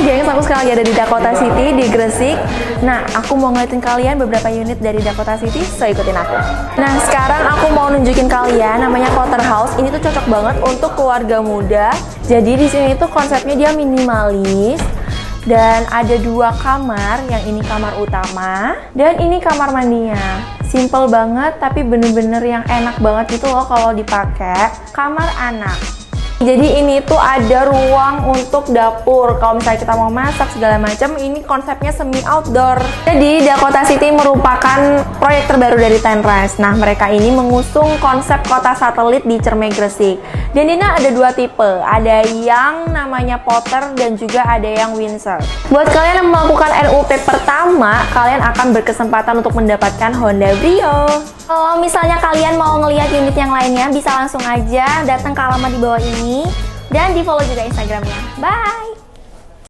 gengs, aku sekarang lagi ada di Dakota City di Gresik. Nah, aku mau ngeliatin kalian beberapa unit dari Dakota City, so ikutin aku. Nah, sekarang aku mau nunjukin kalian namanya Potter House. Ini tuh cocok banget untuk keluarga muda. Jadi di sini tuh konsepnya dia minimalis. Dan ada 2 kamar, yang ini kamar utama dan ini kamar mandinya. Simple banget tapi bener-bener yang enak banget gitu loh kalau dipakai. Kamar anak. Jadi ini tuh ada ruang untuk dapur. Kalau misalnya kita mau masak segala macam, ini konsepnya semi outdoor. Jadi Dakota City merupakan proyek terbaru dari Tenres. Nah, mereka ini mengusung konsep kota satelit di Cermai Gresik. Dan ini ada 2 tipe. Ada yang namanya Potter dan juga ada yang Windsor. Buat kalian yang melakukan NUP pertama, kalian akan berkesempatan untuk mendapatkan Honda Brio. Kalau misalnya kalian mau ngelihat unit yang lainnya, bisa langsung aja datang ke alamat di bawah ini dan di follow juga Instagramnya. Bye!